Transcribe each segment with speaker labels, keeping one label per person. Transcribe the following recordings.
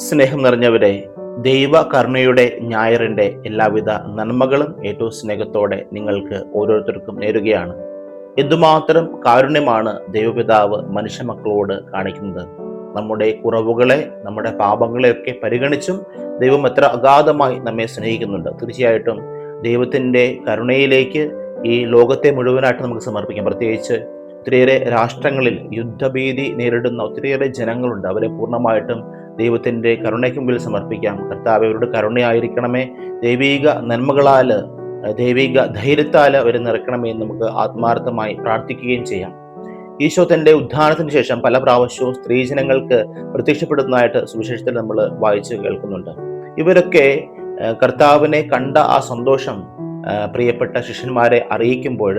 Speaker 1: സ്നേഹം നിറഞ്ഞവരെ, ദൈവ കരുണയുടെ ഞായറിൻ്റെ എല്ലാവിധ നന്മകളും ഏറ്റവും സ്നേഹത്തോടെ നിങ്ങൾക്ക് ഓരോരുത്തർക്കും നേരുകയാണ്. എന്തുമാത്രം കാരുണ്യമാണ് ദൈവപിതാവ് മനുഷ്യ മക്കളോട് കാണിക്കുന്നത്. നമ്മുടെ കുറവുകളെ, നമ്മുടെ പാപങ്ങളെയൊക്കെ പരിഗണിച്ചും ദൈവം എത്ര അഗാധമായി നമ്മെ സ്നേഹിക്കുന്നുണ്ട്. തീർച്ചയായിട്ടും ദൈവത്തിൻ്റെ കരുണയിലേക്ക് ഈ ലോകത്തെ മുഴുവനായിട്ട് നമുക്ക് സമർപ്പിക്കാം. പ്രത്യേകിച്ച് ഒത്തിരിയേറെ രാഷ്ട്രങ്ങളിൽ യുദ്ധഭീതി നേരിടുന്ന ഒത്തിരിയേറെ ജനങ്ങളുണ്ട്. അവരെ പൂർണ്ണമായിട്ടും ദൈവത്തിൻ്റെ കരുണയ്ക്ക് മുമ്പിൽ സമർപ്പിക്കാം. കർത്താവേ, അവരുടെ കരുണയായിരിക്കണമേ, ദൈവിക നന്മകളാൽ, ദൈവിക ധൈര്യത്താൽ അവരെ നിറയ്ക്കണമേ എന്ന് നമുക്ക് ആത്മാർത്ഥമായി പ്രാർത്ഥിക്കുകയും ചെയ്യാം. ഈശോ തൻ്റെ ഉദ്ധാനത്തിന് ശേഷം പല പ്രാവശ്യവും സ്ത്രീജനങ്ങൾക്ക് പ്രത്യക്ഷപ്പെടുന്നതായിട്ട് സുവിശേഷത്തിൽ നമ്മൾ വായിച്ച് കേൾക്കുന്നുണ്ട്. ഇവരൊക്കെ കർത്താവിനെ കണ്ട ആ സന്തോഷം പ്രിയപ്പെട്ട ശിഷ്യന്മാരെ അറിയിക്കുമ്പോൾ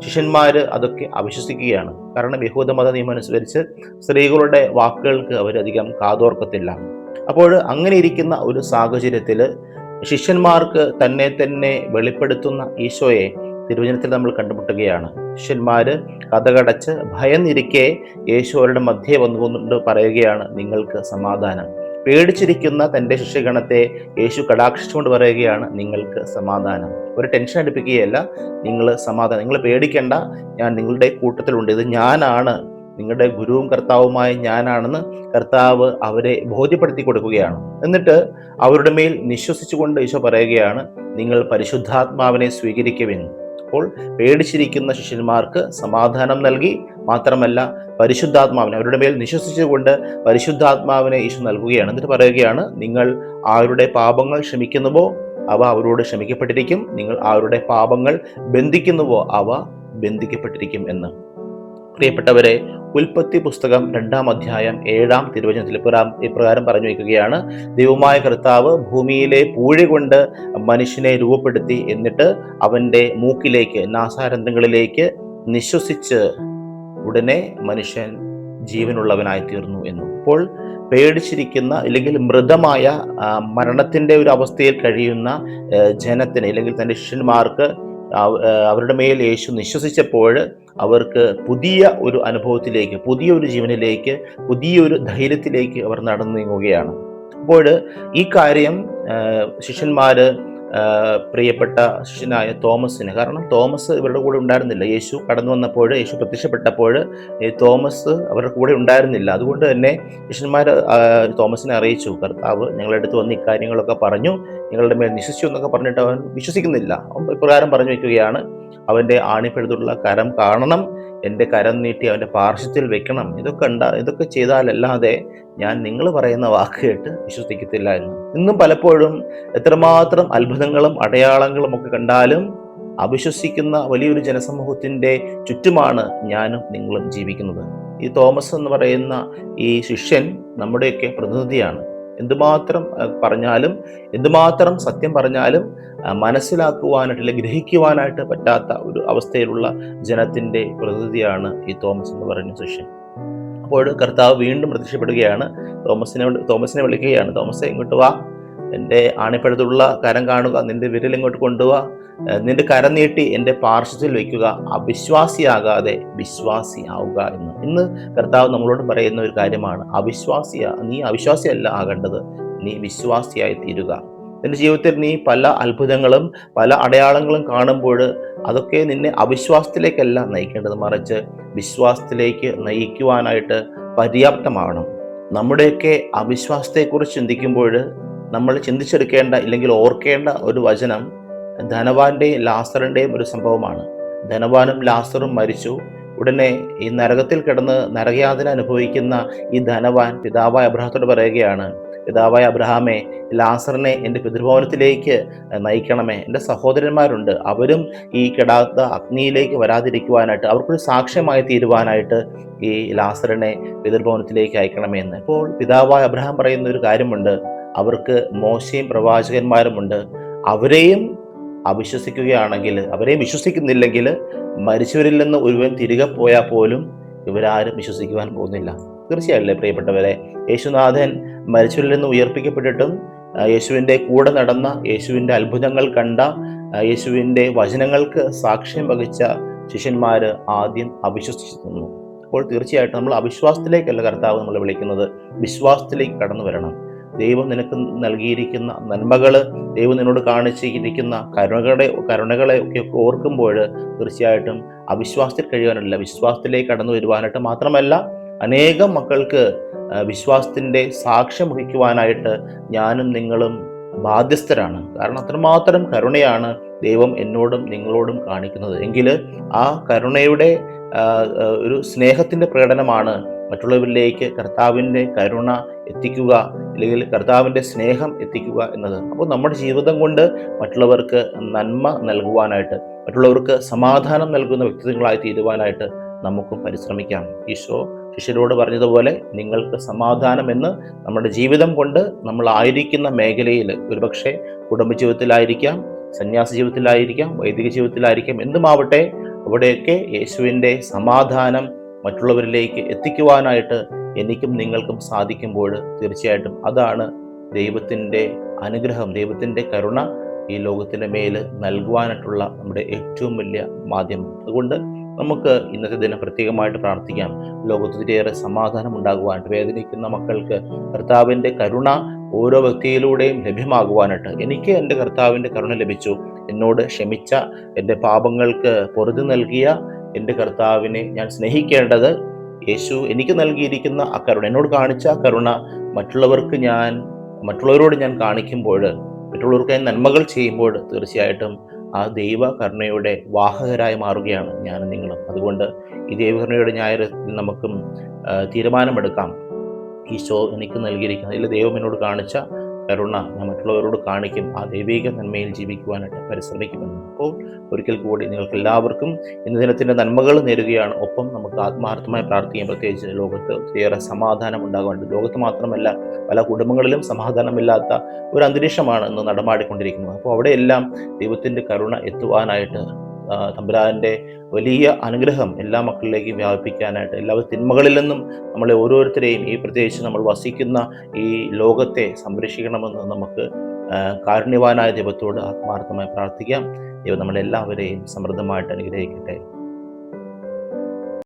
Speaker 1: ശിഷ്യന്മാര് അതൊക്കെ അവിശ്വസിക്കുകയാണ്. കാരണം യഹൂദമത നിയമം അനുസരിച്ച് സ്ത്രീകളുടെ വാക്കുകൾക്ക് അവരധികം കാതോർക്കത്തില്ല. അപ്പോൾ അങ്ങനെ ഇരിക്കുന്ന ഒരു സാഹചര്യത്തിൽ ശിഷ്യന്മാർക്ക് തന്നെ വെളിപ്പെടുത്തുന്ന ഈശോയെ തിരുവചനത്തിൽ നമ്മൾ കണ്ടുമുട്ടുകയാണ്. ശിഷ്യന്മാര് കതകടച്ച് ഭയന്നിരിക്കെ യേശു അവരുടെ മധ്യേ വന്നുകൊണ്ട് പറയുകയാണ്, നിങ്ങൾക്ക് സമാധാനം. പേടിച്ചിരിക്കുന്ന തൻ്റെ ശിഷ്യഗണത്തെ യേശു കടാക്ഷിച്ചുകൊണ്ട് പറയുകയാണ്, നിങ്ങൾക്ക് സമാധാനം. ഒരു ടെൻഷൻ അടുപ്പിക്കുകയല്ല, നിങ്ങൾ സമാധാനം, നിങ്ങൾ പേടിക്കേണ്ട, ഞാൻ നിങ്ങളുടെ കൂട്ടത്തിലുണ്ട്, ഇത് ഞാനാണ്, നിങ്ങളുടെ ഗുരുവും കർത്താവുമായ ഞാനാണെന്ന് കർത്താവ് അവരെ ബോധ്യപ്പെടുത്തി കൊടുക്കുകയാണ്. എന്നിട്ട് അവരുടെ മേൽ നിശ്വസിച്ചുകൊണ്ട് ഈശോ പറയുകയാണ്, നിങ്ങൾ പരിശുദ്ധാത്മാവിനെ സ്വീകരിക്കുവിൻ. അപ്പോൾ പേടിച്ചിരിക്കുന്ന ശിഷ്യന്മാർക്ക് സമാധാനം നൽകി, മാത്രമല്ല പരിശുദ്ധാത്മാവിനെ അവരുടെ മേൽ നിശ്വസിച്ചുകൊണ്ട് പരിശുദ്ധാത്മാവിനെ ഈശോ നൽകുകയാണ്. എന്നിട്ട് പറയുകയാണ്, നിങ്ങൾ ആരുടെ പാപങ്ങൾ ക്ഷമിക്കുന്നുവോ അവ അവരോട് ക്ഷമിക്കപ്പെട്ടിരിക്കും, നിങ്ങൾ ആരുടെ പാപങ്ങൾ ബന്ധിക്കുന്നുവോ അവ ബന്ധിക്കപ്പെട്ടിരിക്കും എന്ന്. പ്രിയപ്പെട്ടവരെ, ഉൽപ്പത്തി പുസ്തകം 2-ാം അധ്യായം 7-ാം തിരുവചനത്തിൽ ഇപ്രകാരം പറഞ്ഞു വയ്ക്കുകയാണ്, ദൈവമായ കർത്താവ് ഭൂമിയിലെ പൂഴി കൊണ്ട് മനുഷ്യനെ രൂപപ്പെടുത്തി, എന്നിട്ട് അവൻ്റെ മൂക്കിലേക്ക് നാസാരന്ധ്രങ്ങളിലേക്ക് നിശ്വസിച്ച് ഉടനെ മനുഷ്യൻ ജീവനുള്ളവനായി തീർന്നു എന്നു. അപ്പോൾ പേടിച്ചിരിക്കുന്ന അല്ലെങ്കിൽ മൃതമായ മരണത്തിൻ്റെ ഒരു അവസ്ഥയിൽ കഴിയുന്ന ജനത്തിന്, അല്ലെങ്കിൽ തൻ്റെ ശിഷ്യന്മാർക്ക് അവരുടെ മേൽ യേശു നിശ്വസിച്ചപ്പോൾ അവർക്ക് പുതിയ ഒരു അനുഭവത്തിലേക്ക്, പുതിയൊരു ജീവനിലേക്ക്, പുതിയൊരു ധൈര്യത്തിലേക്ക് അവർ നടന്നു നീങ്ങുകയാണ്. അപ്പോൾ ഈ കാര്യം ശിഷ്യന്മാര് പ്രിയപ്പെട്ട ശിഷ്യനായ തോമസിന്, കാരണം തോമസ് ഇവരുടെ കൂടെ ഉണ്ടായിരുന്നില്ല. യേശു കടന്നു വന്നപ്പോൾ, യേശു പ്രത്യക്ഷപ്പെട്ടപ്പോൾ തോമസ് അവരുടെ കൂടെ ഉണ്ടായിരുന്നില്ല. അതുകൊണ്ട് തന്നെ ശിഷ്യന്മാർ തോമസിനെ അറിയിച്ചു, കർത്താവ് ഞങ്ങളുടെ അടുത്ത് വന്ന് ഇക്കാര്യങ്ങളൊക്കെ പറഞ്ഞു, ഞങ്ങളുടെ മേൽ വിശ്വസിച്ചു എന്നൊക്കെ പറഞ്ഞിട്ട് അവൻ വിശ്വസിക്കുന്നില്ല. അവൻ ഇപ്രകാരം പറഞ്ഞു വയ്ക്കുകയാണ്, അവൻ്റെ ആണിപ്പഴുതുള്ള കരം കാണണം, എൻ്റെ കരം നീട്ടി അവൻ്റെ പാർശ്വത്തിൽ വെക്കണം, ഇതൊക്കെ ചെയ്താലല്ലാതെ ഞാൻ നിങ്ങൾ പറയുന്ന വാക്ക് കേട്ട് വിശ്വസിക്കത്തില്ല എന്ന്. ഇന്നും പലപ്പോഴും എത്രമാത്രം അത്ഭുതങ്ങളും അടയാളങ്ങളും ഒക്കെ കണ്ടാലും അവിശ്വസിക്കുന്ന വലിയൊരു ജനസമൂഹത്തിൻ്റെ ചുറ്റുമാണ് ഞാനും നിങ്ങളും ജീവിക്കുന്നത്. ഈ തോമസ് എന്ന് പറയുന്ന ഈ ശിഷ്യൻ നമ്മുടെയൊക്കെ പ്രതിനിധിയാണ്. എന്തുമാത്രം പറഞ്ഞാലും, എന്തുമാത്രം സത്യം പറഞ്ഞാലും മനസ്സിലാക്കുവാനായിട്ട് അല്ലെങ്കിൽ ഗ്രഹിക്കുവാനായിട്ട് പറ്റാത്ത ഒരു അവസ്ഥയിലുള്ള ജനത്തിൻ്റെ പ്രതിനിധിയാണ് ഈ തോമസ് എന്ന് പറയുന്ന ശിഷ്യൻ. അപ്പോൾ കർത്താവ് വീണ്ടും പ്രത്യക്ഷപ്പെടുകയാണ്, തോമസിനെ വിളിക്കുകയാണ്, തോമസെ ഇങ്ങോട്ട് വാ, എൻ്റെ ആണിപ്പഴുതുള്ള കരം കാണുക, നിന്റെ വിരൽ ഇങ്ങോട്ട് കൊണ്ടുവാ, നിന്റെ കരം നീട്ടി എൻ്റെ പാർശ്വത്തിൽ വയ്ക്കുക, അവിശ്വാസിയാകാതെ വിശ്വാസി ആവുക എന്ന്. ഇന്ന് കർത്താവ് നമ്മളോട് പറയുന്ന ഒരു കാര്യമാണ്, നീ അവിശ്വാസിയല്ല ആകേണ്ടത്, നീ വിശ്വാസിയായി തീരുക. നിന്റെ ജീവിതത്തിൽ നീ പല അത്ഭുതങ്ങളും പല അടയാളങ്ങളും കാണുമ്പോൾ അതൊക്കെ നിന്നെ അവിശ്വാസത്തിലേക്കല്ല നയിക്കേണ്ടത്, മറിച്ച് വിശ്വാസത്തിലേക്ക് നയിക്കുവാനായിട്ട് പര്യാപ്തമാവണം. നമ്മുടെയൊക്കെ അവിശ്വാസത്തെക്കുറിച്ച് ചിന്തിക്കുമ്പോൾ നമ്മൾ ചിന്തിച്ചെടുക്കേണ്ട ഇല്ലെങ്കിൽ ഓർക്കേണ്ട ഒരു വചനം ധനവാന്റെയും ലാസറിൻ്റെയും ഒരു സംഭവമാണ്. ധനവാനും ലാസറും മരിച്ചു. ഉടനെ ഈ നരകത്തിൽ കിടന്ന് നരകയാതന അനുഭവിക്കുന്ന ഈ ധനവാൻ പിതാവായ അബ്രഹാത്തോട് പറയുകയാണ്, പിതാവായ അബ്രഹാമേ, ലാസറിനെ എൻ്റെ പിതൃഭവനത്തിലേക്ക് നയിക്കണമേ, എൻ്റെ സഹോദരന്മാരുണ്ട്, അവരും ഈ കെടാത്ത അഗ്നിയിലേക്ക് വരാതിരിക്കുവാനായിട്ട്, അവർക്കൊരു സാക്ഷ്യമായി തീരുവാനായിട്ട് ഈ ലാസറിനെ പിതൃഭവനത്തിലേക്ക് അയക്കണമേ എന്ന്. ഇപ്പോൾ പിതാവായ അബ്രഹാം പറയുന്ന ഒരു കാര്യമുണ്ട്, അവർക്ക് മോശയും പ്രവാചകന്മാരുമുണ്ട്, അവരെയും അവിശ്വസിക്കുകയാണെങ്കിൽ, അവരെയും വിശ്വസിക്കുന്നില്ലെങ്കിൽ മരിച്ചവരിൽ നിന്ന് ഒരുവൻ തിരികെ പോയാൽ പോലും ഇവരാരും വിശ്വസിക്കുവാൻ പോകുന്നില്ല. തീർച്ചയായല്ലേ പ്രിയപ്പെട്ടവരെ, യേശുനാഥൻ മരിച്ചവരിൽ നിന്ന് ഉയർപ്പിക്കപ്പെട്ടിട്ടും യേശുവിൻ്റെ കൂടെ നടന്ന, യേശുവിൻ്റെ അത്ഭുതങ്ങൾ കണ്ട, യേശുവിൻ്റെ വചനങ്ങൾക്ക് സാക്ഷ്യം വഹിച്ച ശിഷ്യന്മാർ ആദ്യം അവിശ്വസിച്ചു നിന്നു. അപ്പോൾ തീർച്ചയായിട്ടും നമ്മൾ അവിശ്വാസത്തിലേക്കല്ല കർത്താവ് നമ്മളെ വിളിക്കുന്നത്, വിശ്വാസത്തിലേക്ക് കടന്നു വരണം. ദൈവം നിനക്ക് നൽകിയിരിക്കുന്ന നന്മകൾ, ദൈവം നിന്നോട് കാണിച്ചിരിക്കുന്ന കരുണകളെ ഒക്കെ ഓർക്കുമ്പോൾ തീർച്ചയായിട്ടും അവിശ്വാസത്തിൽ കഴിയാനല്ല, വിശ്വാസത്തിലേക്ക് കടന്നു വരുവാനായിട്ട് മാത്രമല്ല, അനേകം മക്കൾക്ക് വിശ്വാസത്തിൻ്റെ സാക്ഷ്യം വഹിക്കുവാനായിട്ട് ഞാനും നിങ്ങളും ബാധ്യസ്ഥരാണ്. കാരണം അത്രമാത്രം കരുണയാണ് ദൈവം എന്നോടും നിങ്ങളോടും കാണിക്കുന്നത്. എങ്കിൽ ആ കരുണയുടെ ഒരു സ്നേഹത്തിൻ്റെ പ്രകടനമാണ് മറ്റുള്ളവരിലേക്ക് കർത്താവിൻ്റെ കരുണ എത്തിക്കുക, അല്ലെങ്കിൽ കർത്താവിൻ്റെ സ്നേഹം എത്തിക്കുക എന്നത്. അപ്പോൾ നമ്മുടെ ജീവിതം കൊണ്ട് മറ്റുള്ളവർക്ക് നന്മ നൽകുവാനായിട്ട്, മറ്റുള്ളവർക്ക് സമാധാനം നൽകുന്ന വ്യക്തിത്വങ്ങളായി തീരുവാനായിട്ട് നമുക്കും പരിശ്രമിക്കാം. ഈശോ ശിഷ്യരോട് പറഞ്ഞതുപോലെ നിങ്ങൾക്ക് സമാധാനമെന്ന് നമ്മുടെ ജീവിതം കൊണ്ട് നമ്മളായിരിക്കുന്ന മേഖലയിൽ, ഒരുപക്ഷെ കുടുംബജീവിതത്തിലായിരിക്കാം, സന്യാസ ജീവിതത്തിലായിരിക്കാം, വൈദിക ജീവിതത്തിലായിരിക്കാം, എന്തുമാവട്ടെ അവിടെയൊക്കെ യേശുവിൻ്റെ സമാധാനം മറ്റുള്ളവരിലേക്ക് എത്തിക്കുവാനായിട്ട് എനിക്കും നിങ്ങൾക്കും സാധിക്കുമ്പോൾ തീർച്ചയായിട്ടും അതാണ് ദൈവത്തിൻ്റെ അനുഗ്രഹം, ദൈവത്തിൻ്റെ കരുണ ഈ ലോകത്തിൻ്റെ മേൽ നൽകുവാനായിട്ടുള്ള നമ്മുടെ ഏറ്റവും വലിയ മാധ്യമം. അതുകൊണ്ട് നമുക്ക് ഇന്നത്തെ ദിനം പ്രത്യേകമായിട്ട് പ്രാർത്ഥിക്കാം. ലോകത്തിലേറെ സമാധാനം ഉണ്ടാകുവാനായിട്ട്, വേദനിക്കുന്ന മക്കൾക്ക് കർത്താവിൻ്റെ കരുണ ഓരോ വ്യക്തിയിലൂടെയും ലഭ്യമാകുവാനായിട്ട്. എനിക്ക് എൻ്റെ കർത്താവിൻ്റെ കരുണ ലഭിച്ചു. എന്നോട് ക്ഷമിച്ച, എൻ്റെ പാപങ്ങൾക്ക് പൊറുതി നൽകിയ എൻ്റെ കർത്താവിനെ ഞാൻ സ്നേഹിക്കേണ്ടത് യേശു എനിക്ക് നൽകിയിരിക്കുന്ന ആ കരുണ, എന്നോട് കാണിച്ച ആ കരുണ മറ്റുള്ളവരോട് ഞാൻ കാണിക്കുമ്പോൾ, മറ്റുള്ളവർക്ക് ഞാൻ നന്മകൾ ചെയ്യുമ്പോൾ തീർച്ചയായിട്ടും ആ ദൈവ കരുണയുടെ വാഹകരായി മാറുകയാണ് ഞാനും നിങ്ങളും. അതുകൊണ്ട് ഈ ദൈവകരുണയുടെ ഞായറിൽ നമുക്കും തീരുമാനമെടുക്കാം. ഈശോ എനിക്ക് നൽകിയിരിക്കുന്ന, ഇതിൽ ദൈവം എന്നോട് കാണിച്ച കരുണ ഞാൻ മറ്റുള്ളവരോട് കാണിക്കും, ആ ദൈവിക നന്മയിൽ ജീവിക്കുവാനായിട്ട് പരിശ്രമിക്കുമെന്ന്. അപ്പോൾ ഒരിക്കൽ കൂടി നിങ്ങൾക്ക് എല്ലാവർക്കും ഇന്ന് ദിനത്തിൻ്റെ നന്മകൾ നേരുകയാണ്. ഒപ്പം നമുക്ക് ആത്മാർത്ഥമായി പ്രാർത്ഥിക്കാം. പ്രത്യേകിച്ച് ലോകത്ത് ഒത്തിരിയേറെ സമാധാനം ഉണ്ടാകുവാനുണ്ട്. ലോകത്ത് മാത്രമല്ല, പല കുടുംബങ്ങളിലും സമാധാനമില്ലാത്ത ഒരു അന്തരീക്ഷമാണ് ഇന്ന് നടമാടിക്കൊണ്ടിരിക്കുന്നത്. അപ്പോൾ അവിടെയെല്ലാം ദൈവത്തിൻ്റെ കരുണ എത്തുവാനായിട്ട്, തമ്പുരാൻ്റെ വലിയ അനുഗ്രഹം എല്ലാ മക്കളിലേക്കും വ്യാപിപ്പിക്കാനായിട്ട്, എല്ലാ തിന്മകളിൽ നിന്നും നമ്മളെ ഓരോരുത്തരെയും, ഈ പ്രത്യേകിച്ച് നമ്മൾ വസിക്കുന്ന ഈ ലോകത്തെ സംരക്ഷിക്കണമെന്ന് നമുക്ക് കാരുണ്യവാനായ ദൈവത്തോട് ആത്മാർത്ഥമായി പ്രാർത്ഥിക്കാം. ദൈവം നമ്മളെല്ലാവരെയും സമൃദ്ധമായിട്ട് അനുഗ്രഹിക്കട്ടെ.